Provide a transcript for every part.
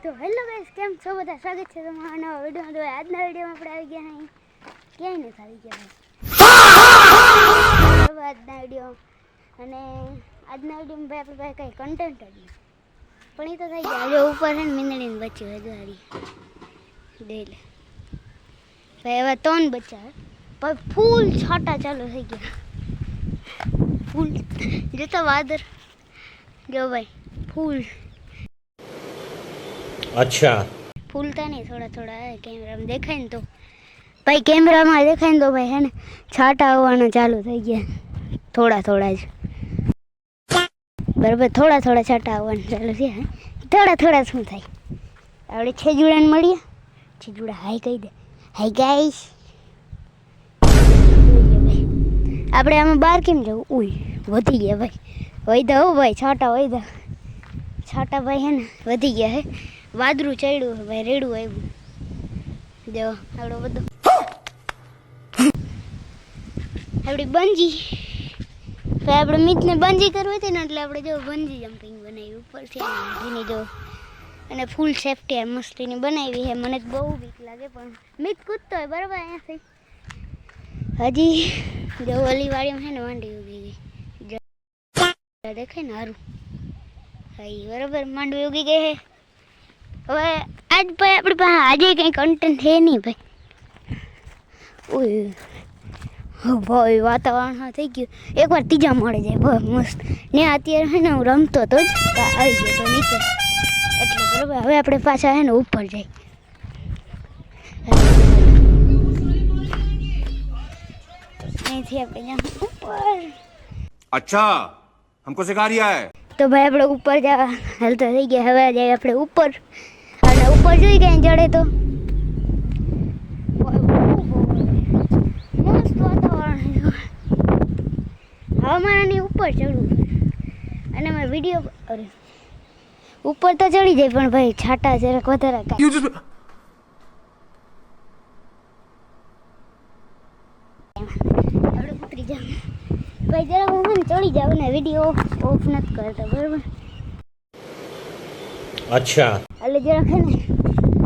તો hello guys, કેમ છો બધા? સ્વાગત છે તમારા નવા વિડીયોમાં. તો આજના વિડીયોમાં આપણે આવી ગયા અહીં ક્યાંય નથી આવી ગયા ભાઈ આજના વિડીયો. અને આજના વિડીયોમાં ભાઈ આપણે પાસે કંઈ કન્ટેન્ટ જ નહીં, પણ એ તો થઈ ગયા. આજે ઉપર છે ને મીંદડીને બચ્ચી હજારી ડેલે ભાઈ. હવે 3 બચ્ચા ભાઈ, ફૂલ છાંટા ચાલુ થઈ ગયા. ફૂલ જોતા વાદર જો ભાઈ, ફૂલ अच्छा ફૂલતા નહીં, થોડા થોડા કેમેરામાં દેખાય ને તો ભાઈ, કેમેરામાં દેખાય ને તો ભાઈ હે ને છાંટા આવવાના ચાલુ થઈ ગયા. થોડા થોડા જ બરાબર, થોડા થોડા છાંટા આવવાના ચાલુ થયા. થોડા થોડા શું થાય, આપણે છેજુડાને મળીએ. છેજુડા હાઈ કહી દે, હાઈ ગાઈસ. આપણે આમાં બહાર કેમ જવું? ઉઈ વધી ગયા ભાઈ, વૈધા હો ભાઈ, છાંટા વૈધા. છાંટા ભાઈ હે ને વધી ગયા હે. વાદળું ચડ્યું ભાઈ, રેડું આવ્યું. જો આપણો બધો આપણી બંજી ભાઈ, આપણે મિતને બંજી કરવી હતી ને એટલે આપણે જો બંજી જમ્પિંગ બનાવી ઉપરથી એની જો. અને ફૂલ સેફ્ટી આ મસ્તીની બનાવી છે. મને બહુ બીક લાગે પણ મિત કૂદતો હોય બરાબર. અહીંયાથી હજી જો ઓલી વાડીમાં છે ને માંડવી ઉગી ગઈ, દેખાય ને સારું હા બરાબર. માંડવી ઉગી ગઈ છે. હવે આજ ભાઈ આપણી પાસે આજે કંઈ કન્ટેન્ટ છે નહીં ભાઈ. ઓય ભાઈ, વાતાવરણ હા થઈ ગયું. એકવાર ત્રીજા મળે જાય ભાઈ મસ્ત ને. અત્યારે છે ને હું રમતો તો જ આવી ગયો તો નીચે એટલે બરાબર. હવે આપણે પાછા છે ને ઉપર જાય. અહીંથી આપણે જાઉં ઉપર. अच्छा हमको सिखा रिया है તો ભાઈ આપણે ઉપર જવા હાલતા થઈ ગયા. હવે જાય આપણે ઉપર. અને ઉપર જોઈ ગયા ચડે તો મસ્ત વાતાવરણ. હવે મારાની ઉપર ચડવું અને મારે વિડીયો અરે ઉપર તો ચડી જાય પણ ભાઈ છાંટા જરાક વધારે આપણે ઉતરી જાવ ભાઈ. જરાક હું ને ચડી જાવ ને વિડીયો ઓફ નથી કરતા બરાબર. अच्छा એટલે જરાક છે ને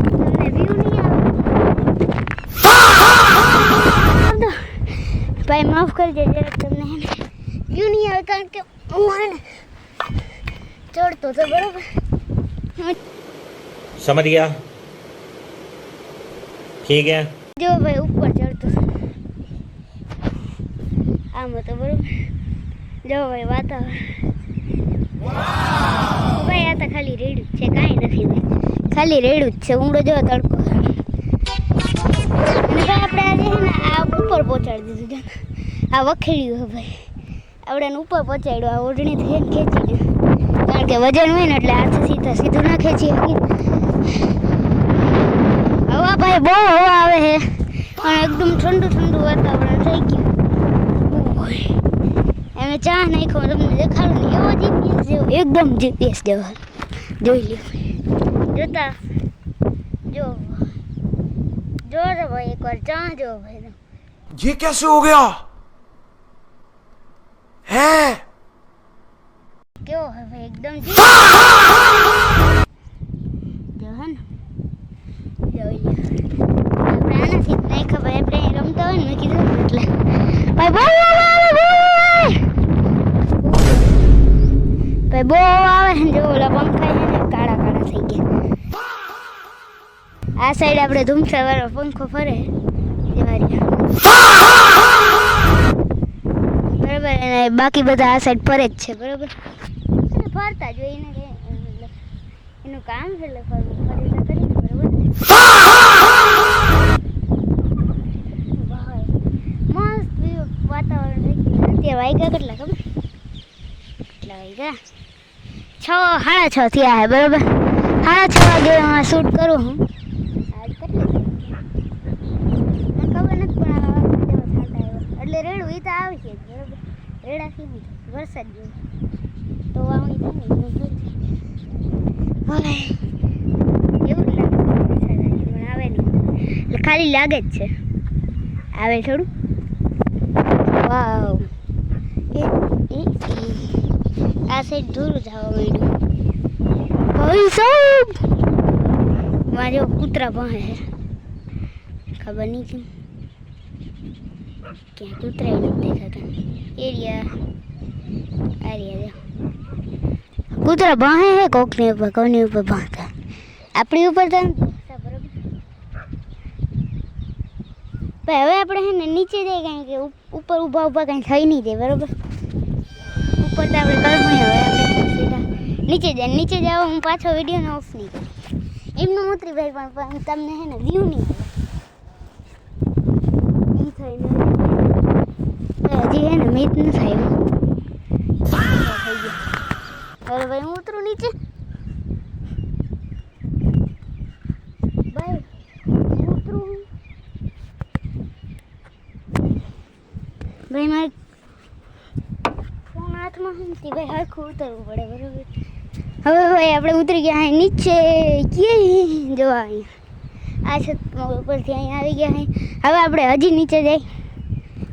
તમને વ્યૂ નહીં આવે ભાઈ, માફ કરજો. જરાક તમને હે ને વ્યૂ નહીં આવે કારણ કે હું હે ને ચડતો તો બરાબર. समझ गया ठीक है જો ભાઈ ઉપર ચડતો આમ હતો બરાબર. જો ભાઈ વાતાવરણ ભાઈ, આ તો ખાલી રેડું જ છે, કાંઈ નથી ભાઈ, ખાલી રેડું જ છે. ઊંડો જો તડકો. અને ભાઈ આપણે આજે છે ને આ ઉપર પહોંચાડી દીધું છે. આ વખેડ્યું છે ભાઈ, આપણે ઉપર પહોંચાડ્યું. આ ઓઢણીથી એને ખેંચી ગયું કારણ કે વજન હોય ને એટલે હાથથી સીધું ના ખેંચી શકી. હવા ભાઈ બહુ હવા આવે છે અને એકદમ ઠંડુ ઠંડુ વાતાવરણ થઈ ગયું. એમે ચા નાખ્યો, તમને દેખાડું ને એવો જીપીએસ જેવો, એકદમ જીપીએસ જેવો. જોઈ લ્યો જોતા જો જો રે ભાઈ, એકવાર ચા જો ભાઈ. ये कैसे हो गया है? કેવો હે ભાઈ, એકદમ જો હે ને જોઈ લ્યો. આપણે આનાથી જ નાખ્યા ભાઈ. આપણે અહીં રમતા હોય ને મેં કીધું એટલે ભાઈ બહુ ભાઈ બહુ આવે ને. જો ઓલા પંખા છે ને કાળા કાળા થઈ ગયા. આ સાઈડ આપણે ધૂમસા વાળો પંખો ફરે જવારી બરાબર. અને બાકી બધા આ સાઈડ ફરે જ છે બરાબર. ફરતા જ હોય એને એનું કામ છે એટલે ફરવું ફરી કરીને બરાબર. મસ્ત વાતાવરણ થઈ ગયું. અત્યારે વાગ્યા કેટલા ખબર? કેટલા વાગ્યા? 6:30 થયા હે બરાબર. 6:30 વાગે શૂટ કરું હું. આજ કેટલી ખબર નથી પણ એટલે રેડું એ તો આવશે જ બરાબર. રેડાથી શું વરસાદ જેવું તો વાવણી થાય ને હવે એવું જ લાગે વરસાદ પણ આવે નહીં, એટલે ખાલી લાગે જ છે, આવે થોડું. વાવ આ સાઈડ ધૂરું જવા માંડ્યું ભાઈ સાહેબ. वहाँ जो कूतरा वहाँ है खबर नहीं क्यों क्या कूतरा ही नहीं देखा था एरिया कूतरा वहाँ है कोकनी ऊपर वहाँ था अपनी ऊपर था बराबर હવે આપણે હે ને નીચે જઈ કારણ કે ઉપર ઊભા ઊભા કંઈ થઈ નહીં જાય બરાબર ઉપર તો આપણે કરવું હવે આપણે સીધા નીચે જાવ હું પાછો વિડીયોને ઓફ નહીં કરું એમનું ઉતરી ભાઈ પણ તમને હે ને વ્યૂ નહીં આવે થઈને હજી હે ને મીત ન થાય થઈ ગયું હવે ભાઈ હું ઉતરું નીચે ભાઈ હું ઉતરું ભાઈ મારે ફોન હાથમાં હમતી ભાઈ હરખું ઉતરવું પડે બરાબર હવે ભાઈ આપણે ઉતરી ગયા અહીં નીચે જોવા અહીંયા આ છત ઉપરથી અહીંયા આવી ગયા અહીં હવે આપણે હજી નીચે જઈ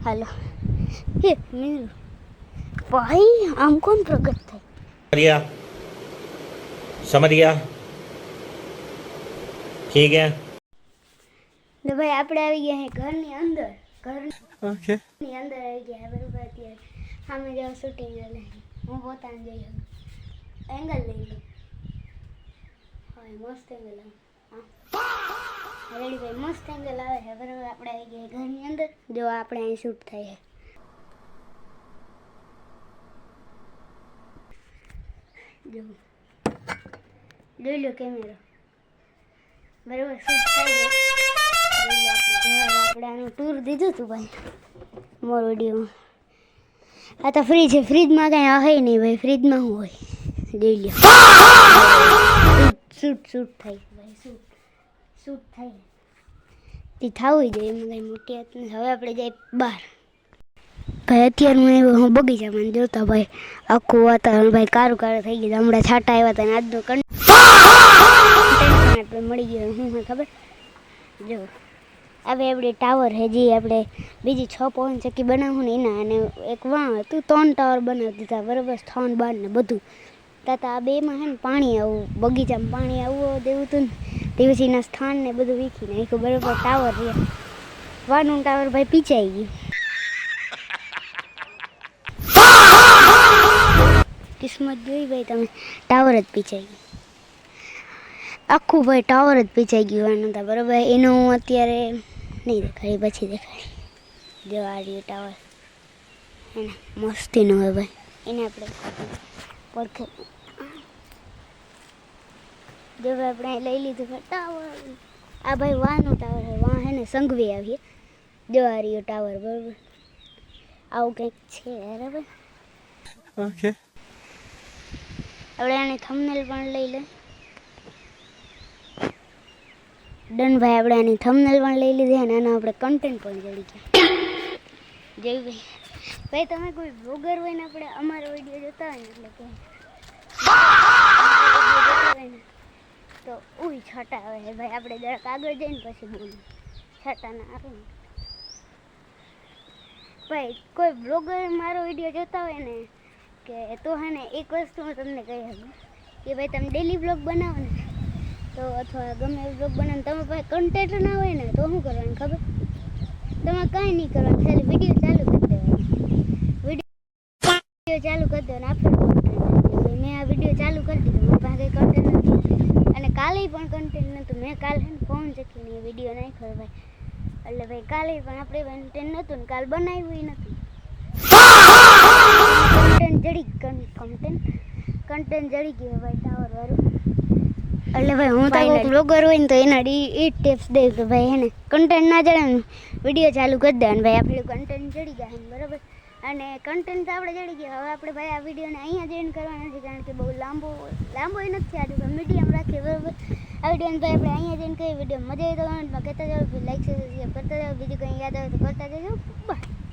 હાલો હે મીરું ભાઈ આમ કોણ પ્રગટ થાય समझ गया ठीक है તો ભાઈ આપણે આવી ગયા અહીં ઘરની અંદર ઘરની અંદર આવી ગયા બરાબર અત્યારે સામે જાવ શૂટિંગ ચાલે હું પોતાને જઈ શકું એંગલ લઈ લઉં હા મસ્ત એંગલ આવે રેડી ભાઈ મસ્ત એંગલ આવે છે બરાબર આપણે આવી ગયા ઘરની અંદર જો આપણે અહીં શૂટ થાય છે જો જોઈ લો કેમેરો બરાબર શૂટ થાય છે આપણે આનું ટૂર દીધું હતું ભાઈ મોર વિડીયોમાં આ તો ફ્રીજ છે ફ્રીજમાં કાંઈ હે નહીં ભાઈ ફ્રીજમાં શું હોય જોઈ લો શૂટ થાય ભાઈ શૂટ થાય તે થવું જોઈએ એમાં કાંઈ મોટી વાત નથી હવે આપણે જઈએ બહાર ભાઈ અત્યારે હું બગીચામાં જોતા ભાઈ આખું વાતાવરણ ભાઈ કારું થઈ ગયું હમણાં છાંટા આવ્યા હતા અને આજનું આપણે મળી ગયો શું ખબર જો હવે આપણે ટાવર છે જે આપણે બીજી 6 પવન ચક્કી બનાવવું ને એના અને એક વાં હતું 3 ટાવર બનાવી દીધા બરાબર સ્થાન બાર ને બધું તાતા આ બેમાં છે ને પાણી આવું બગીચામાં પાણી આવવું દેવું હતું ને તે પછી એના સ્થાન ને બધું વીખી નાખ્યું બરાબર ટાવર રહ્યા વાનું ટાવર ભાઈ પીચાઈ ગયું કિસ્મત જોઈ ભાઈ તમે ટાવર જ પીચાઈ ગયું આખું ભાઈ ટાવર જ પીચાઈ ગયું વાનું હતા બરાબર એનું હું અત્યારે નહીં દેખાડી પછી દેખાડી જો આ રહ્યું ટાવર એને મસ્તીનું હોય ભાઈ એને આપણે પડખે જો ભાઈ આપણે લઈ લીધું ટાવર આ ભાઈ વાનું ટાવર છે વાં હે ને સંઘવી આવીએ જો આ રહ્યું ટાવર બરાબર આવું કંઈક છે બરાબર ओके આપણે આની થંબનેલ પણ લઈ લે ડન ભાઈ આપણે આની થંબનેલ પણ લઈ લીધી અને આનો આપણે કન્ટેન્ટ પણ જડી ગયા જય ભાઈ તમે કોઈ બ્લોગર હોય ને આપણે અમારો વિડીયો જોતા હોય ને એટલે કે તો ઉઈ છાટા આવે છે ભાઈ આપણે જરાક આગળ જઈને પછી બોલું છાટા ના આવે ને ભાઈ કોઈ બ્લોગર મારો વિડીયો જોતા હોય ને કે તો હે ને એક વસ્તુ હું તમને કહી શકું કે ભાઈ તમે ડેલી બ્લોગ બનાવો ને તો અથવા ગમે એ બ્લોગ બનાવો તમે ભાઈ કન્ટેન્ટ ના હોય ને તો શું કરવાનું ખબર તમારે કાંઈ નહીં કરવાનું ખાલી વિડીયો ચાલુ કરી દેવાનું વિડીયો ચાલુ કરી દેવાનું આપણે મેં આ વિડીયો ચાલુ કરી દીધો મારી પાસે કંઈ કન્ટેન્ટ નથી અને કાલે પણ કન્ટેન્ટ નહોતું મેં કાલે છે ને ફોન ચકીને વિડીયો નાખ્યો ભાઈ એટલે ભાઈ કાલે પણ આપણે કન્ટેન્ટ નહોતું ને કાલ બનાવ્યું નથી કન્ટેન્ટ જડી ગયું ભાઈ ટાવર વાળું એટલે ભાઈ હું તો બ્લોગર હોય ને તો એના એ ટિપ્સ દે કે ભાઈ એને કન્ટેન્ટ ના જડે ને વિડીયો ચાલુ કરી દે અને ભાઈ આપણું કન્ટેન્ટ જડી જાય બરાબર અને કન્ટેન્ટ તો આપણે જડી ગયા હવે આપણે ભાઈ આ વિડીયોને અહીંયા જોઈન કરવા નથી કારણ કે બહુ લાંબો એ નથી આજુ મીડિયમ રાખીએ બરાબર આ વિડીયોને ભાઈ આપણે અહીંયા જોઈન કરીએ વિડીયો મજા આવી તો કમેન્ટમાં કહેતા જાઓ લાઈક સબસ્ક્રાઈબ કરતા જાઓ બીજું કંઈ યાદ આવે તો કરતા જજો બાય